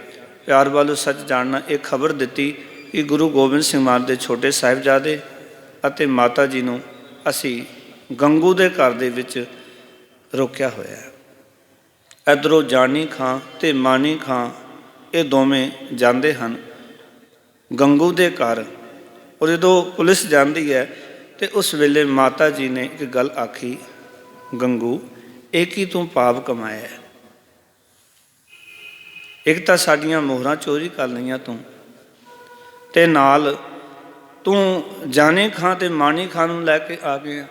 ਪਿਆਰ ਵਾਲੋ ਸੱਚ ਜਾਣਨਾ ਇਹ ਖਬਰ ਦਿੱਤੀ ਕਿ ਗੁਰੂ ਗੋਬਿੰਦ ਸਿੰਘ ਮਹਾਰਾਜ ਦੇ ਛੋਟੇ ਸਾਹਿਬਜ਼ਾਦੇ ਅਤੇ ਮਾਤਾ ਜੀ ਨੂੰ ਅਸੀਂ ਗੰਗੂ ਦੇ ਘਰ ਦੇ ਵਿੱਚ ਰੋਕਿਆ ਹੋਇਆ ਹੈ। ਇੱਧਰੋਂ ਜਾਨੀ ਖਾਂ ਤੇ ਮਾਨੀ ਖਾਂ ਇਹ ਦੋਵੇਂ ਜਾਂਦੇ ਹਨ ਗੰਗੂ ਦੇ ਘਰ ਔਰ ਜਦੋਂ ਪੁਲਿਸ ਜਾਂਦੀ ਹੈ ਤੇ ਉਸ ਵੇਲੇ ਮਾਤਾ ਜੀ ਨੇ ਇੱਕ ਗੱਲ ਆਖੀ, ਗੰਗੂ ਇਹ ਕੀ ਤੂੰ ਪਾਪ ਕਮਾਇਆ ਹੈ? ਇੱਕ ਤਾਂ ਸਾਡੀਆਂ ਮੋਹਰਾਂ ਚੋਰੀ ਕਰ ਲਈਆਂ ਤੂੰ, ਤੇ ਨਾਲ ਤੂੰ ਜਾਨੀ ਖਾਂ ਤੇ ਮਾਨੀ ਖਾਂ ਨੂੰ ਲੈ ਕੇ ਆ ਗਿਆ।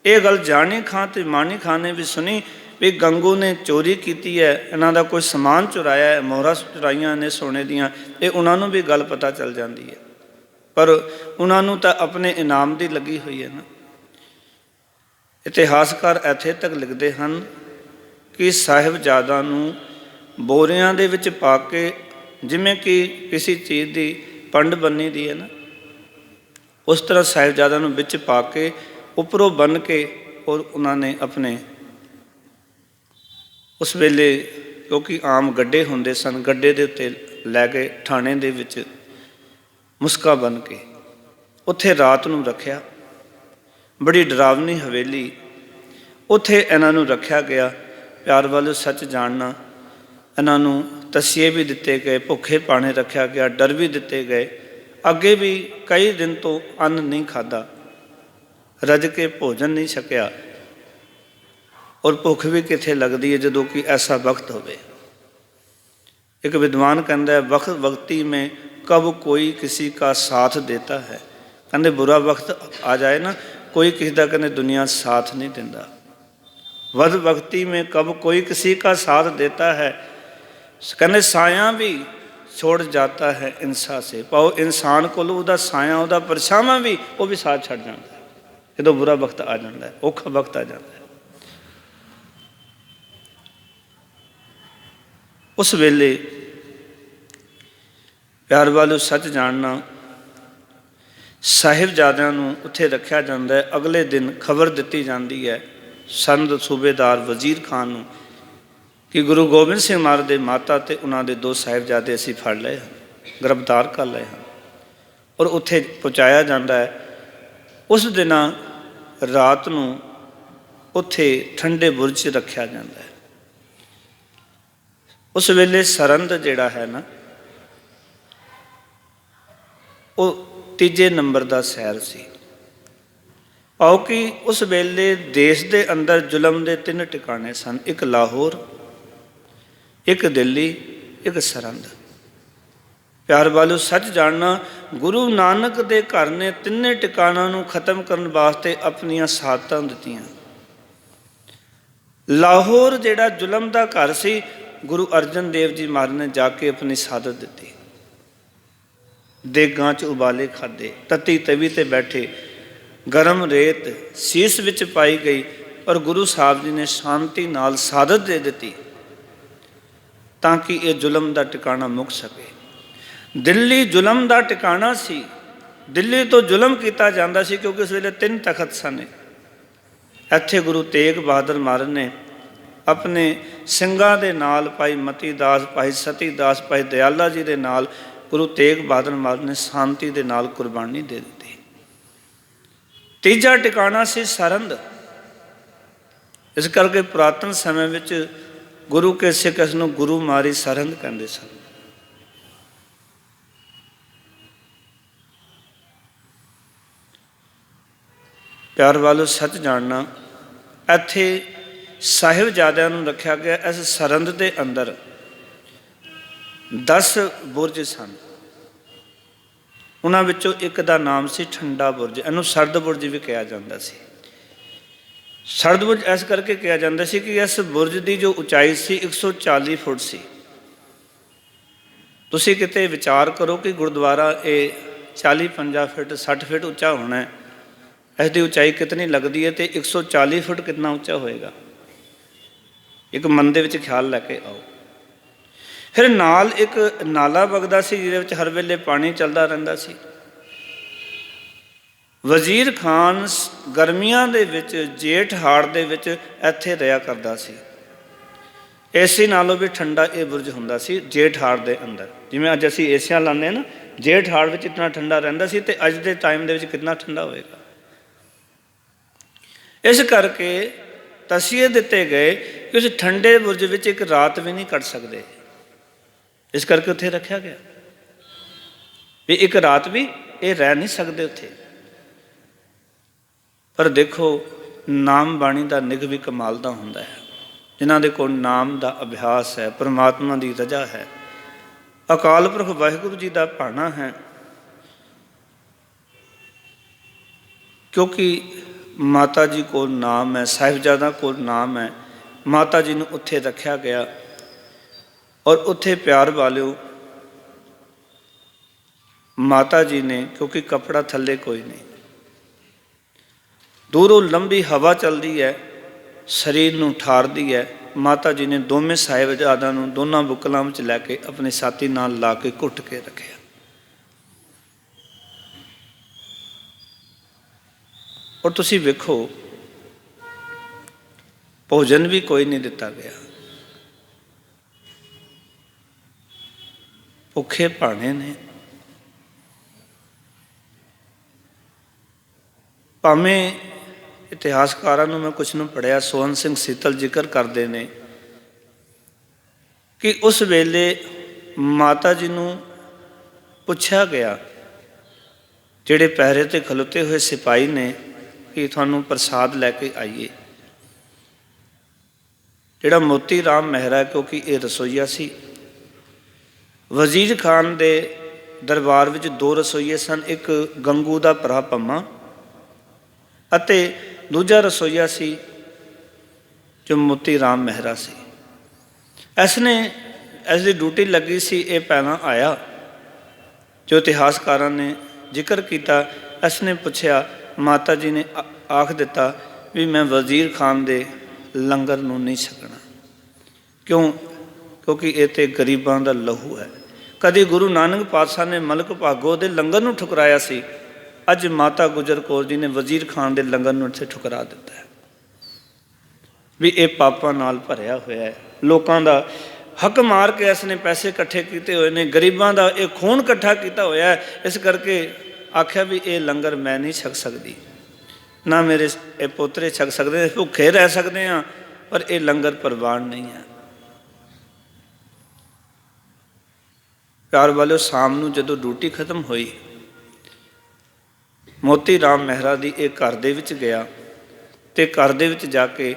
ਇਹ ਗੱਲ ਜਾਨੀ ਖਾਂ ਤੇ ਮਾਨੀ ਖਾਂ ਨੇ ਵੀ ਸੁਣੀ ਵੀ ਗੰਗੂ ਨੇ ਚੋਰੀ ਕੀਤੀ ਹੈ, ਇਹਨਾਂ ਦਾ ਕੋਈ ਸਮਾਨ ਚੁਰਾਇਆ ਹੈ, ਮੋਹਰਾਂ ਚੁਰਾਈਆਂ ਨੇ ਸੋਨੇ ਦੀਆਂ। ਇਹ ਉਹਨਾਂ ਨੂੰ ਵੀ ਗੱਲ ਪਤਾ ਚੱਲ ਜਾਂਦੀ ਹੈ, ਪਰ ਉਹਨਾਂ ਨੂੰ ਤਾਂ ਆਪਣੇ ਇਨਾਮ ਦੀ ਲੱਗੀ ਹੋਈ ਹੈ ਨਾ। ਇਤਿਹਾਸਕਾਰ ਇੱਥੇ ਤੱਕ ਲਿਖਦੇ ਹਨ ਕਿ ਸਾਹਿਬਜ਼ਾਦਾ ਨੂੰ ਬੋਰਿਆਂ ਦੇ ਵਿੱਚ ਪਾ ਕੇ, ਜਿਵੇਂ ਕਿ ਕਿਸੇ ਚੀਜ਼ ਦੀ ਪੰਡ ਬੰਨੀ ਦੀ ਹੈ ਨਾ, ਉਸ ਤਰ੍ਹਾਂ ਸਾਹਿਬਜ਼ਾਦਾ ਨੂੰ ਵਿੱਚ ਪਾ ਕੇ ਉੱਪਰੋਂ ਬੰਨ੍ਹ ਕੇ और उन्होंने अपने उस वेले क्योंकि आम गड्ढे होंदे सन, गड्ढे के उत्ते लै गए थाने दे विच मुस्का बन के उत्थे रात नूं रखिया। बड़ी डरावनी हवेली उत्थे इन्हां नूं रखिया गया। प्यार वाले सच जानना, इन्हां नूं तसीए भी दिते गए, भुखे पाने रखा गया, डर भी दिते गए। अगे भी कई दिन तो अन्न नहीं खादा, रज के भोजन नहीं छकिया, और भुख भी कित्थे लगती है जदों कि ऐसा वक्त होवे। एक विद्वान कहता है, वक्त वक्ती में कब कोई किसी का साथ देता है। कहते बुरा वक्त आ जाए ना, कोई किसी का कहते दुनिया साथ नहीं देता। वध वक्ती में कब कोई किसी का साथ देता है। कहते साया भी छोड़ जाता है इंसान से, पाओ इंसान को उहदा साया उहदा परछावां भी वो भी साथ छड़ जाता है जो बुरा वक्त आ जाता है, औखा वक्त आ जाता है। उस वेले प्यार वालों सच जानना, साहिबजादियां नूं उत्थे रखिया जाता है। अगले दिन खबर दी जाती है संत सूबेदार वजीर खान नूं कि गुरु गोबिंद सिंह महाराज के माता ते उन्हां दे 2 साहिबजादे असीं फड़ लए हैं, गिरफ्तार कर लए हैं, और उत्थे पहुँचाया जाता है। उस दिन रात नूं उत्थे ठंडे बुरज च रखिया जाता है। उस वेले सरंद जिहड़ा है ना, वो 3जे नंबर का शहर सी। आओ कि उस वेले देश के अंदर जुलम के 3 टिकाने सन, एक लाहौर, एक दिल्ली, एक सरंद। प्यार वालों सच जानना, गुरु नानक के घर ने 3 टिकाणों को खत्म करने वास्ते अपनियां सादतां दित्तियां। लाहौर जिहड़ा जुलम का घर सी, गुरु अर्जन देव जी महाराज ने जाके अपनी सादत दी। देगां च उबाले खाधे, तत्ती तवी ते बैठे, गर्म रेत सीस विच पाई गई, और गुरु साहब जी ने शांति नाल सादत दे दी ताकि ये जुलम का टिकाणा मुक सके। दिल्ली जुलम का टिकाणा सी, दिल्ली तो जुलम किया जाता सी क्योंकि उस वेले 3 तखत सन। इत्थे गुरु तेग बहादुर महाराज ने अपने ਸਿੰਘਾਂ ਦੇ नाल भाई मती दास, भाई सती दास, भाई दयाला जी के नाल गुरु तेग बहादुर महाराज ने शांति के नाल कुर्बानी दे दी। 3जा टिकाणा सी सरंद। इस करके पुरातन समय में गुरु के सिख इस नूं गुरु मारी सरंद कहते सन। प्यार वालों सच जानना, इत्थे साहिबजादियां नूं रखिया गया। इस सरंद के अंदर 10 बुरज सन। उन्हां विचों एक का नाम सी ठंडा बुरज, इहनूं सरद बुरज भी कहा जाता सी। सरद बुरज इस करके कहा जाता सी कि इस बुरज की जो उचाई सी 140 फुट सी। तुसीं किते विचार करो कि गुरुद्वारा ये 40-50 फुट 60 फुट उच्चा होना है, इसकी उचाई कितनी लगती है, तो 140 फुट कितना उच्चा होएगा। एक मन दे विच ख्याल लैके आओ। फिर नाल एक नाला वगदा सी जिहदे विच हर वेले पानी चलदा रहिंदा सी। वजीर खान गर्मियां दे विच जेठ हाड़ दे विच इत्थे रहा करदा सी। एसी नालों भी ठंडा ये बुरज हुंदा सी जेठ हाड़ दे अंदर। जिवें अज असीं एसियां लाने ना, जेठ हाड़ विच इतना ठंडा रहिंदा सी, ते अज दे टाइम दे विच कितना ठंडा होएगा। इस करके तसीए दिते गए कि उस ठंडे बुरज विच एक रात भी नहीं कट सकते। इस करके उत्थे रखा गया भी एक रात भी ये रह नहीं सकते उत्थे। पर देखो नाम बाणी का निग भी कमाल का हुंदा है। जिन्हां दे कोल नाम का अभ्यास है, परमात्मा की रजा है, अकाल पुरख वाहिगुरू जी का भाना है। क्योंकि माता जी को नाम है, साहिबजादा को नाम है, माता जी ने उत्थे रखा गया। और उत्थे प्यार वालियों माता जी ने, क्योंकि कपड़ा थले कोई नहीं, दूरों लंबी हवा चलती है, शरीर नूं ठारदी है, माता जी ने दोवें साहिबजादा नूं दोनों बुकलों में लैके अपने साथी नाल ला के घुट के रखे। और तुसी वेखो ਭੋਜਨ ਵੀ ਕੋਈ ਨਹੀਂ ਦਿੱਤਾ ਗਿਆ। ਭੁੱਖੇ ਭਾਣੇ ਨੇ। ਭਾਵੇਂ ਇਤਿਹਾਸਕਾਰਾਂ ਨੂੰ ਮੈਂ ਕੁਛ ਨੂੰ ਪੜ੍ਹਿਆ, ਸੋਹਣ ਸਿੰਘ ਸੀਤਲ ਜ਼ਿਕਰ ਕਰਦੇ ਨੇ ਕਿ ਉਸ ਵੇਲੇ ਮਾਤਾ ਜੀ ਨੂੰ ਪੁੱਛਿਆ ਗਿਆ, ਜਿਹੜੇ ਪਹਿਰੇ ਤੇ ਖਲੋਤੇ ਹੋਏ ਸਿਪਾਹੀ ਨੇ, ਕਿ ਤੁਹਾਨੂੰ ਪ੍ਰਸਾਦ ਲੈ ਕੇ ਆਈਏ। ਜਿਹੜਾ ਮੋਤੀ ਰਾਮ ਮਹਿਰਾ, ਕਿਉਂਕਿ ਇਹ ਰਸੋਈਆ ਸੀ, ਵਜ਼ੀਰ ਖਾਨ ਦੇ ਦਰਬਾਰ ਵਿੱਚ 2 ਰਸੋਈਏ ਸਨ, ਇੱਕ ਗੰਗੂ ਦਾ ਭਰਾ ਪੰਮਾ ਅਤੇ ਦੂਜਾ ਰਸੋਈਆ ਸੀ ਜੋ ਮੋਤੀ ਰਾਮ ਮਹਿਰਾ ਸੀ। ਇਸ ਦੀ ਡਿਊਟੀ ਲੱਗੀ ਸੀ। ਇਹ ਪਹਿਲਾਂ ਆਇਆ, ਜੋ ਇਤਿਹਾਸਕਾਰਾਂ ਨੇ ਜ਼ਿਕਰ ਕੀਤਾ। ਇਸ ਨੇ ਪੁੱਛਿਆ, ਮਾਤਾ ਜੀ ਨੇ ਆਖ ਦਿੱਤਾ ਵੀ ਮੈਂ ਵਜ਼ੀਰ ਖਾਨ ਦੇ ਲੰਗਰ ਨੂੰ ਨਹੀਂ ਛਕਣਾ। ਕਿਉਂਕਿ ਇਹ ਤੇ ਗਰੀਬਾਂ ਦਾ ਲਹੂ ਹੈ। ਕਦੀ ਗੁਰੂ ਨਾਨਕ ਪਾਤਸ਼ਾਹ ਨੇ ਮਲਕ ਭਾਗੋ ਦੇ ਲੰਗਰ ਨੂੰ ਠੁਕਰਾਇਆ ਸੀ, ਅੱਜ ਮਾਤਾ ਗੁਜਰ ਕੌਰ ਜੀ ਨੇ ਵਜ਼ੀਰ ਖਾਨ ਦੇ ਲੰਗਰ ਨੂੰ ਇੱਥੇ ਠੁਕਰਾ ਦਿੱਤਾ ਹੈ ਵੀ ਇਹ ਪਾਪਾਂ ਨਾਲ ਭਰਿਆ ਹੋਇਆ ਹੈ। ਲੋਕਾਂ ਦਾ ਹੱਕ ਮਾਰ ਕੇ ਇਸ ਨੇ ਪੈਸੇ ਇਕੱਠੇ ਕੀਤੇ ਹੋਏ ਨੇ, ਗਰੀਬਾਂ ਦਾ ਇਹ ਖੂਨ ਇਕੱਠਾ ਕੀਤਾ ਹੋਇਆ ਹੈ। ਇਸ ਕਰਕੇ ਆਖਿਆ ਵੀ ਇਹ ਲੰਗਰ ਮੈਂ ਨਹੀਂ ਛਕ ਸਕਦੀ, ਨਾ ਮੇਰੇ ਇਹ ਪੋਤਰੇ ਛਕ ਸਕਦੇ, ਭੁੱਖੇ ਰਹਿ ਸਕਦੇ ਹਾਂ, ਪਰ ਇਹ ਲੰਗਰ ਪ੍ਰਵਾਨ ਨਹੀਂ ਹੈ। ਪਿਆਰ ਵਾਲਿਓ, ਸ਼ਾਮ ਨੂੰ ਜਦੋਂ ਡਿਊਟੀ ਖਤਮ ਹੋਈ, ਮੋਤੀ ਰਾਮ ਮਹਿਰਾ ਦੀ ਇਹ ਘਰ ਦੇ ਵਿੱਚ ਗਿਆ ਅਤੇ ਘਰ ਦੇ ਵਿੱਚ ਜਾ ਕੇ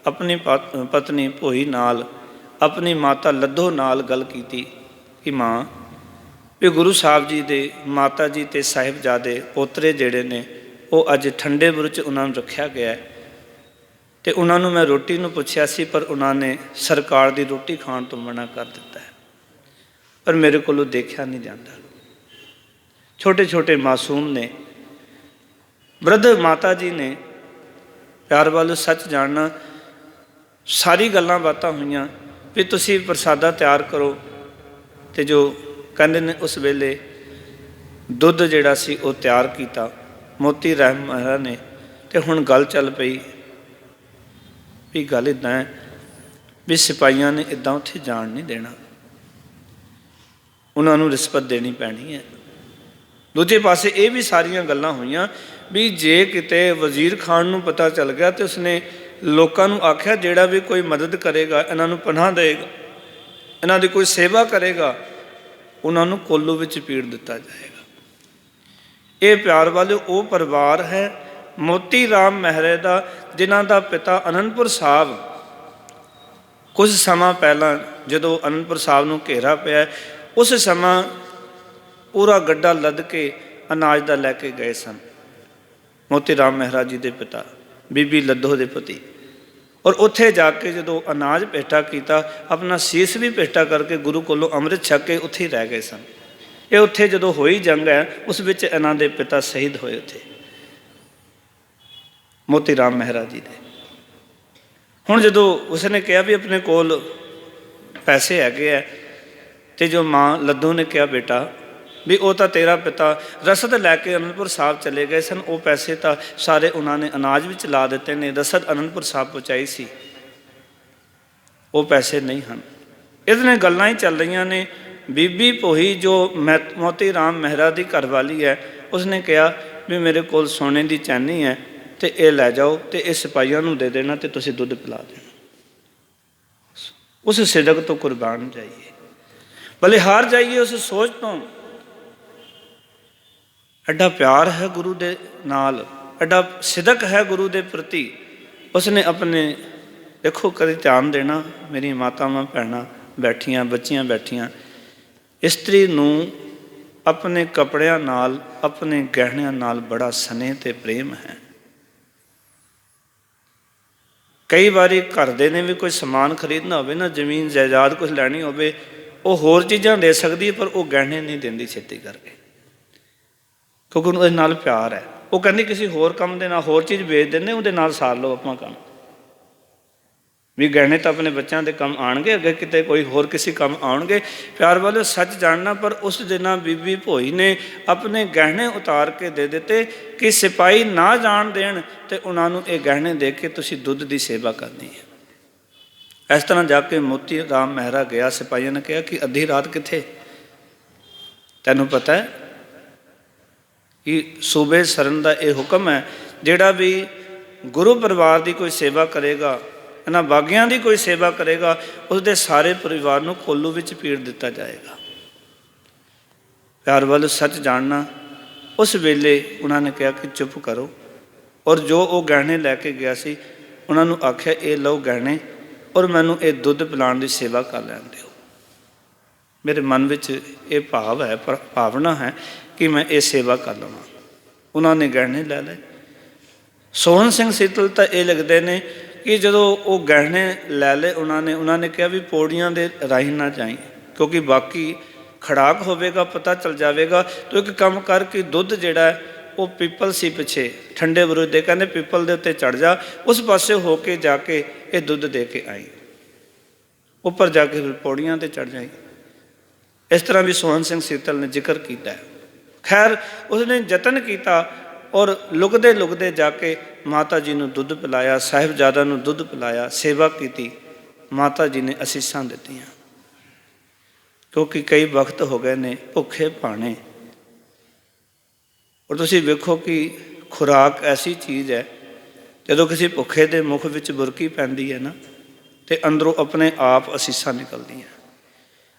ਆਪਣੀ ਪਤਨੀ ਭੋਈ ਨਾਲ, ਆਪਣੀ ਮਾਤਾ ਲੱਧੋ ਨਾਲ ਗੱਲ ਕੀਤੀ ਕਿ ਮਾਂ, ਵੀ ਗੁਰੂ ਸਾਹਿਬ ਜੀ ਦੇ ਮਾਤਾ ਜੀ ਅਤੇ ਸਾਹਿਬਜ਼ਾਦੇ ਪੋਤਰੇ ਜਿਹੜੇ ਨੇ, ਉਹ ਅੱਜ ਠੰਡੇ ਬੁਰਜ ਉਹਨਾਂ ਨੂੰ ਰੱਖਿਆ ਗਿਆ ਅਤੇ ਉਹਨਾਂ ਨੂੰ ਮੈਂ ਰੋਟੀ ਨੂੰ ਪੁੱਛਿਆ ਸੀ, ਪਰ ਉਹਨਾਂ ਨੇ ਸਰਕਾਰ ਦੀ ਰੋਟੀ ਖਾਣ ਤੋਂ ਮਨਾ ਕਰ ਦਿੱਤਾ ਹੈ, ਪਰ ਮੇਰੇ ਕੋਲੋਂ ਦੇਖਿਆ ਨਹੀਂ ਜਾਂਦਾ। ਛੋਟੇ ਛੋਟੇ ਮਾਸੂਮ ਨੇ, ਬ੍ਰਿਧ ਮਾਤਾ ਜੀ ਨੇ। ਪਿਆਰ ਵਾਲੋ, ਸੱਚ ਜਾਣਨਾ, ਸਾਰੀ ਗੱਲਾਂ ਬਾਤਾਂ ਹੋਈਆਂ ਵੀ ਤੁਸੀਂ ਪ੍ਰਸਾਦਾ ਤਿਆਰ ਕਰੋ, ਅਤੇ ਜੋ ਕਹਿੰਦੇ ਨੇ ਉਸ ਵੇਲੇ ਦੁੱਧ ਜਿਹੜਾ ਸੀ ਉਹ ਤਿਆਰ ਕੀਤਾ ਮੋਤੀ ਰਾਮ ਮਹਿਰਾ ਨੇ। ਅਤੇ ਹੁਣ ਗੱਲ ਚੱਲ ਪਈ ਵੀ ਗੱਲ ਇੱਦਾਂ ਹੈ ਵੀ ਸਿਪਾਹੀਆਂ ਨੇ ਇੱਦਾਂ ਉੱਥੇ ਜਾਣ ਨਹੀਂ ਦੇਣਾ, ਉਹਨਾਂ ਨੂੰ ਰਿਸ਼ਵਤ ਦੇਣੀ ਪੈਣੀ ਹੈ। ਦੂਜੇ ਪਾਸੇ ਇਹ ਵੀ ਸਾਰੀਆਂ ਗੱਲਾਂ ਹੋਈਆਂ ਵੀ ਜੇ ਕਿਤੇ ਵਜ਼ੀਰ ਖਾਨ ਨੂੰ ਪਤਾ ਚੱਲ ਗਿਆ ਤਾਂ ਉਸਨੇ ਲੋਕਾਂ ਨੂੰ ਆਖਿਆ, ਜਿਹੜਾ ਵੀ ਕੋਈ ਮਦਦ ਕਰੇਗਾ, ਇਹਨਾਂ ਨੂੰ ਪਨਾਹ ਦੇਗਾ, ਇਹਨਾਂ ਦੀ ਕੋਈ ਸੇਵਾ ਕਰੇਗਾ, ਉਹਨਾਂ ਨੂੰ ਕੋਲੂ ਵਿੱਚ ਪੀੜ ਦਿੱਤਾ ਜਾਏਗਾ। ਇਹ ਪਿਆਰ ਵਾਲੇ ਉਹ ਪਰਿਵਾਰ ਹੈ ਮੋਤੀ ਰਾਮ ਮਹਿਰੇ ਦਾ, ਜਿਨ੍ਹਾਂ ਦਾ ਪਿਤਾ ਅਨੰਦਪੁਰ ਸਾਹਿਬ ਕੁਝ ਸਮਾਂ ਪਹਿਲਾਂ, ਜਦੋਂ ਅਨੰਦਪੁਰ ਸਾਹਿਬ ਨੂੰ ਘੇਰਾ ਪਿਆ, ਉਸ ਸਮਾਂ ਪੂਰਾ ਗੱਡਾ ਲੱਦ ਕੇ ਅਨਾਜ ਦਾ ਲੈ ਕੇ ਗਏ ਸਨ ਮੋਤੀ ਰਾਮ ਮਹਿਰਾ ਜੀ ਦੇ ਪਿਤਾ, ਬੀਬੀ ਲੱਧੋ ਦੇ ਪਤੀ। ਔਰ ਉੱਥੇ ਜਾ ਕੇ ਜਦੋਂ ਅਨਾਜ ਭੇਟਾ ਕੀਤਾ, ਆਪਣਾ ਸੀਸ ਵੀ ਭੇਟਾ ਕਰਕੇ ਗੁਰੂ ਕੋਲੋਂ ਅੰਮ੍ਰਿਤ ਛਕ ਕੇ ਉੱਥੇ ਹੀ ਰਹਿ ਗਏ ਸਨ। ਇਹ ਉੱਥੇ ਜਦੋਂ ਹੋਈ ਜੰਗ ਹੈ, ਉਸ ਵਿੱਚ ਇਹਨਾਂ ਦੇ ਪਿਤਾ ਸ਼ਹੀਦ ਹੋਏ ਉੱਥੇ, ਮੋਤੀ ਰਾਮ ਮਹਿਰਾ ਜੀ ਦੇ। ਹੁਣ ਜਦੋਂ ਉਸਨੇ ਕਿਹਾ ਵੀ ਆਪਣੇ ਕੋਲ ਪੈਸੇ ਹੈਗੇ ਹੈ, ਅਤੇ ਜੋ ਮਾਂ ਲੱਧੋ ਨੇ ਕਿਹਾ, ਬੇਟਾ ਵੀ ਉਹ ਤਾਂ ਤੇਰਾ ਪਿਤਾ ਰਸਦ ਲੈ ਕੇ ਅਨੰਦਪੁਰ ਸਾਹਿਬ ਚਲੇ ਗਏ ਸਨ, ਉਹ ਪੈਸੇ ਤਾਂ ਸਾਰੇ ਉਹਨਾਂ ਨੇ ਅਨਾਜ ਵਿੱਚ ਲਾ ਦਿੱਤੇ ਨੇ, ਰਸਦ ਅਨੰਦਪੁਰ ਸਾਹਿਬ ਪਹੁੰਚਾਈ ਸੀ, ਉਹ ਪੈਸੇ ਨਹੀਂ ਹਨ। ਇਹਦੇ ਗੱਲਾਂ ਹੀ ਚੱਲ ਰਹੀਆਂ ਨੇ। ਬੀਬੀ ਭੋਈ ਜੋ ਮੋਤੀ ਰਾਮ ਮਹਿਰਾ ਦੀ ਘਰਵਾਲੀ ਹੈ, ਉਸਨੇ ਕਿਹਾ ਵੀ ਮੇਰੇ ਕੋਲ ਸੋਨੇ ਦੀ ਚੈਨੀ ਹੈ, ਅਤੇ ਇਹ ਲੈ ਜਾਓ ਅਤੇ ਇਹ ਸਿਪਾਹੀਆਂ ਨੂੰ ਦੇ ਦੇਣਾ, ਅਤੇ ਤੁਸੀਂ ਦੁੱਧ ਪਿਲਾ ਦੇਣਾ। ਉਸ ਸਿਦਕ ਤੋਂ ਕੁਰਬਾਨ ਜਾਈਏ, ਬਲਿਹਾਰ ਜਾਈਏ ਉਸ ਸੋਚ ਤੋਂ। ਐਡਾ ਪਿਆਰ ਹੈ ਗੁਰੂ ਦੇ ਨਾਲ, ਐਡਾ ਸਿਦਕ ਹੈ ਗੁਰੂ ਦੇ ਪ੍ਰਤੀ। ਉਸਨੇ ਆਪਣੇ, ਦੇਖੋ ਕਦੇ ਧਿਆਨ ਦੇਣਾ, ਮੇਰੀ ਮਾਤਾਵਾਂ ਭੈਣਾਂ ਬੈਠੀਆਂ, ਬੱਚੀਆਂ ਬੈਠੀਆਂ, ਇਸਤਰੀ ਨੂੰ ਆਪਣੇ ਕੱਪੜਿਆਂ ਨਾਲ, ਆਪਣੇ ਗਹਿਣਿਆਂ ਨਾਲ ਬੜਾ ਸਨੇਹ ਅਤੇ ਪ੍ਰੇਮ ਹੈ। ਕਈ ਵਾਰੀ ਘਰ ਦੇ ਨੇ ਵੀ ਕੋਈ ਸਮਾਨ ਖਰੀਦਣਾ ਹੋਵੇ ਨਾ, ਜ਼ਮੀਨ ਜਾਇਦਾਦ ਕੁਛ ਲੈਣੀ ਹੋਵੇ, ਉਹ ਹੋਰ ਚੀਜ਼ਾਂ ਦੇ ਸਕਦੀ ਹੈ, ਪਰ ਉਹ ਗਹਿਣੇ ਨਹੀਂ ਦਿੰਦੀ ਛੇਤੀ ਕਰਕੇ, ਕਿਉਂਕਿ ਉਹਨੂੰ ਉਹਦੇ ਨਾਲ ਪਿਆਰ ਹੈ। ਉਹ ਕਹਿੰਦੀ ਕਿਸੇ ਹੋਰ ਕੰਮ ਦੇ ਨਾਲ ਹੋਰ ਚੀਜ਼ ਵੇਚ ਦਿੰਦੇ, ਉਹਦੇ ਨਾਲ ਸਾਰ ਲਓ ਆਪਣਾ ਕੰਮ, ਵੀ ਗਹਿਣੇ ਤਾਂ ਆਪਣੇ ਬੱਚਿਆਂ ਦੇ ਕੰਮ ਆਉਣਗੇ, ਅੱਗੇ ਕਿਤੇ ਕੋਈ ਹੋਰ ਕਿਸੇ ਕੰਮ ਆਉਣਗੇ। ਪਿਆਰ ਵਾਲੇ ਸੱਚ ਜਾਣਨਾ, ਪਰ ਉਸ ਦਿਨਾਂ ਬੀਬੀ ਭੋਈ ਨੇ ਆਪਣੇ ਗਹਿਣੇ ਉਤਾਰ ਕੇ ਦੇ ਦਿੱਤੇ ਕਿ ਸਿਪਾਹੀ ਨਾ ਜਾਣ ਦੇਣ, ਅਤੇ ਉਹਨਾਂ ਨੂੰ ਇਹ ਗਹਿਣੇ ਦੇ ਕੇ ਤੁਸੀਂ ਦੁੱਧ ਦੀ ਸੇਵਾ ਕਰਨੀ ਹੈ। ਇਸ ਤਰ੍ਹਾਂ ਜਾ ਕੇ ਮੋਤੀ ਰਾਮ ਮਹਿਰਾ ਗਿਆ। ਸਿਪਾਹੀਆਂ ਨੇ ਕਿਹਾ ਕਿ ਅੱਧੀ ਰਾਤ ਕਿੱਥੇ? ਤੈਨੂੰ ਪਤਾ ਹੈ ਕਿ ਸੂਬੇ ਸਰਨ ਦਾ ਇਹ ਹੁਕਮ ਹੈ, ਜਿਹੜਾ ਵੀ ਗੁਰੂ ਪਰਿਵਾਰ ਦੀ ਕੋਈ ਸੇਵਾ ਕਰੇਗਾ, ਇਹਨਾਂ ਬਾਗੀਆਂ ਦੀ ਕੋਈ ਸੇਵਾ ਕਰੇਗਾ, ਉਸਦੇ ਸਾਰੇ ਪਰਿਵਾਰ ਨੂੰ ਕੋਲੂ ਵਿੱਚ ਪੀੜ ਦਿੱਤਾ ਜਾਏਗਾ। ਪਿਆਰ ਵੱਲ ਸੱਚ ਜਾਣਨਾ। ਉਸ ਵੇਲੇ ਉਹਨਾਂ ਨੇ ਕਿਹਾ ਕਿ ਚੁੱਪ ਕਰੋ, ਔਰ ਜੋ ਉਹ ਗਹਿਣੇ ਲੈ ਕੇ ਗਿਆ ਸੀ ਉਹਨਾਂ ਨੂੰ ਆਖਿਆ ਇਹ ਲਓ ਗਹਿਣੇ, ਔਰ ਮੈਨੂੰ ਇਹ ਦੁੱਧ ਪਿਲਾਉਣ ਦੀ ਸੇਵਾ ਕਰ ਲੈਣ ਦਿਓ। ਮੇਰੇ ਮਨ ਵਿੱਚ ਇਹ ਭਾਵ ਹੈ, ਭਾਵਨਾ ਹੈ ਕਿ ਮੈਂ ਇਹ ਸੇਵਾ ਕਰ ਲਵਾਂ। ਉਹਨਾਂ ਨੇ ਗਹਿਣੇ ਲੈ ਲਏ। ਸੋਹਣ ਸਿੰਘ ਸੀਤਲ ਤਾਂ ਇਹ ਲਿਖਦੇ ਨੇ ਕਿ ਜਦੋਂ ਉਹ ਗਹਿਣੇ ਲੈ ਲਏ ਉਹਨਾਂ ਨੇ ਕਿਹਾ ਵੀ ਪੌੜੀਆਂ ਦੇ ਰਾਹੀਂ ਨਾ ਜਾਈਂ, ਕਿਉਂਕਿ ਬਾਕੀ ਖੜਾਕ ਹੋਵੇਗਾ, ਪਤਾ ਚੱਲ ਜਾਵੇਗਾ। ਤੂੰ ਇੱਕ ਕੰਮ ਕਰ ਕਿ ਦੁੱਧ ਜਿਹੜਾ ਉਹ ਪਿੱਪਲ ਸੀ ਪਿੱਛੇ ਠੰਡੇ ਬੁਰਜ ਦੇ, ਕਹਿੰਦੇ ਪਿੱਪਲ ਦੇ ਉੱਤੇ ਚੜ੍ਹ ਜਾ, ਉਸ ਪਾਸੇ ਹੋ ਕੇ ਜਾ ਕੇ ਇਹ ਦੁੱਧ ਦੇ ਕੇ ਆਈ। ਉੱਪਰ ਜਾ ਕੇ ਪੌੜੀਆਂ 'ਤੇ ਚੜ੍ਹ ਜਾਈ। ਇਸ ਤਰ੍ਹਾਂ ਵੀ ਸੋਹਣ ਸਿੰਘ ਸੀਤਲ ਨੇ ਜ਼ਿਕਰ ਕੀਤਾ ਹੈ। ਖੈਰ ਉਸਨੇ ਯਤਨ ਕੀਤਾ ਔਰ ਲੁਕਦੇ ਲੁਕਦੇ ਜਾ ਕੇ ਮਾਤਾ ਜੀ ਨੂੰ ਦੁੱਧ ਪਿਲਾਇਆ, ਸਾਹਿਬਜ਼ਾਦਾ ਨੂੰ ਦੁੱਧ ਪਿਲਾਇਆ, ਸੇਵਾ ਕੀਤੀ। ਮਾਤਾ ਜੀ ਨੇ ਅਸੀਸਾਂ ਦਿੱਤੀਆਂ, ਕਿਉਂਕਿ ਕਈ ਵਕਤ ਹੋ ਗਏ ਨੇ ਭੁੱਖੇ ਭਾਣੇ। ਔਰ ਤੁਸੀਂ ਵੇਖੋ ਕਿ ਖੁਰਾਕ ਐਸੀ ਚੀਜ਼ ਹੈ, ਜਦੋਂ ਕਿਸੇ ਭੁੱਖੇ ਦੇ ਮੁਖ ਵਿੱਚ ਬੁਰਕੀ ਪੈਂਦੀ ਹੈ ਨਾ, ਤੇ ਅੰਦਰੋਂ ਆਪਣੇ ਆਪ ਅਸੀਸਾਂ ਨਿਕਲਦੀਆਂ।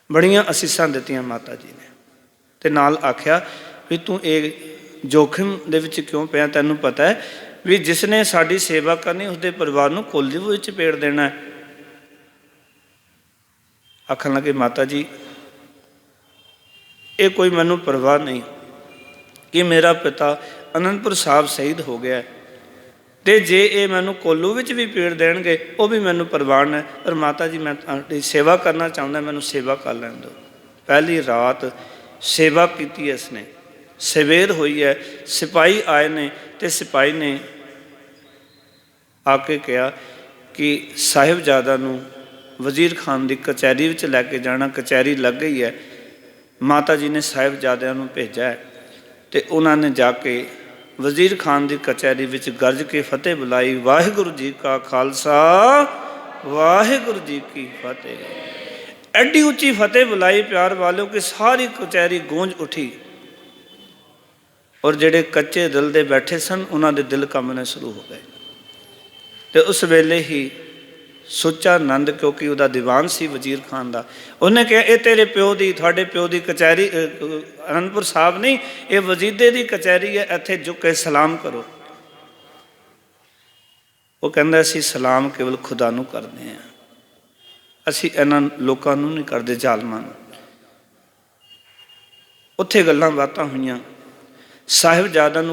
ਬੜੀਆਂ ਅਸੀਸਾਂ ਦਿੱਤੀਆਂ ਮਾਤਾ ਜੀ ਨੇ, ਤੇ ਨਾਲ ਆਖਿਆ ਵੀ ਤੂੰ ਇਹ ਜੋਖਿਮ ਦੇ ਵਿੱਚ ਕਿਉਂ ਪਿਆ? ਤੈਨੂੰ ਪਤਾ ਹੈ ਵੀ ਜਿਸ ਨੇ ਸਾਡੀ ਸੇਵਾ ਕਰਨੀ ਉਸਦੇ ਪਰਿਵਾਰ ਨੂੰ ਕੋਲੂ ਵਿੱਚ ਪੇੜ ਦੇਣਾ ਹੈ। ਆਖਣ ਲੱਗੇ ਮਾਤਾ ਜੀ ਇਹ ਕੋਈ ਮੈਨੂੰ ਪਰਵਾਹ ਨਹੀਂ ਕਿ ਮੇਰਾ ਪਿਤਾ ਅਨੰਦਪੁਰ ਸਾਹਿਬ ਸ਼ਹੀਦ ਹੋ ਗਿਆ, ਤੇ ਜੇ ਇਹ ਮੈਨੂੰ ਕੋਲੂ ਵਿੱਚ ਵੀ ਪੀੜ ਦੇਣਗੇ ਉਹ ਵੀ ਮੈਨੂੰ ਪ੍ਰਵਾਨ ਹੈ। ਪਰ ਮਾਤਾ ਜੀ ਮੈਂ ਤੁਹਾਡੀ ਸੇਵਾ ਕਰਨਾ ਚਾਹੁੰਦਾ, ਮੈਨੂੰ ਸੇਵਾ ਕਰ ਲੈਣ ਦਿਓ। ਪਹਿਲੀ ਰਾਤ ਸੇਵਾ ਕੀਤੀ ਇਸਨੇ। ਸਵੇਰ ਹੋਈ ਹੈ, ਸਿਪਾਹੀ ਆਏ ਨੇ, ਤੇ ਸਿਪਾਹੀ ਨੇ ਆ ਕੇ ਕਿਹਾ ਕਿ ਸਾਹਿਬਜ਼ਾਦਾ ਨੂੰ ਵਜ਼ੀਰ ਖਾਨ ਦੀ ਕਚਹਿਰੀ ਵਿੱਚ ਲੈ ਕੇ ਜਾਣਾ, ਕਚਹਿਰੀ ਲੱਗ ਗਈ ਹੈ। ਮਾਤਾ ਜੀ ਨੇ ਸਾਹਿਬਜ਼ਾਦਿਆਂ ਨੂੰ ਭੇਜਿਆ ਹੈ, ਤੇ ਉਹਨਾਂ ਨੇ ਜਾ ਕੇ ਵਜ਼ੀਰ ਖਾਨ ਦੀ ਕਚਹਿਰੀ ਵਿੱਚ ਗਰਜ ਕੇ ਫਤਿਹ ਬੁਲਾਈ। ਵਾਹਿਗੁਰੂ ਜੀ ਕਾ ਖਾਲਸਾ, ਵਾਹਿਗੁਰੂ ਜੀ ਕੀ ਫਤਿਹ। ਐਡੀ ਉੱਚੀ ਫਤਿਹ ਬੁਲਾਈ ਪਿਆਰ ਵਾਲਿਓ ਕਿ ਸਾਰੀ ਕਚਹਿਰੀ ਗੂੰਜ ਉੱਠੀ, ਔਰ ਜਿਹੜੇ ਕੱਚੇ ਦਿਲ ਦੇ ਬੈਠੇ ਸਨ ਉਹਨਾਂ ਦੇ ਦਿਲ ਕੰਬਣੇ ਸ਼ੁਰੂ ਹੋ ਗਏ। ਤੇ ਉਸ ਵੇਲੇ ਹੀ ਸੁੱਚਾ ਨੰਦ, ਕਿਉਂਕਿ ਉਹਦਾ ਦੀਵਾਨ ਸੀ ਵਜ਼ੀਰ ਖਾਨ ਦਾ, ਉਹਨੇ ਕਿਹਾ ਇਹ ਤੇਰੇ ਪਿਓ ਦੀ, ਤੁਹਾਡੇ ਪਿਓ ਦੀ ਕਚਹਿਰੀ ਅਨੰਦਪੁਰ ਸਾਹਿਬ ਨਹੀਂ, ਇਹ ਵਜ਼ੀਦੇ ਦੀ ਕਚਹਿਰੀ ਹੈ, ਇੱਥੇ ਝੁਕ ਕੇ ਸਲਾਮ ਕਰੋ। ਉਹ ਕਹਿੰਦਾ ਅਸੀਂ ਸਲਾਮ ਕੇਵਲ ਖੁਦਾ ਨੂੰ ਕਰਦੇ ਹਾਂ, ਅਸੀਂ ਇਹਨਾਂ ਲੋਕਾਂ ਨੂੰ ਨਹੀਂ ਕਰਦੇ, ਜ਼ਾਲਮਾਂ ਨੂੰ। ਉੱਥੇ ਗੱਲਾਂ ਬਾਤਾਂ ਹੋਈਆਂ। ਸਾਹਿਬਜ਼ਾਦਾ ਨੂੰ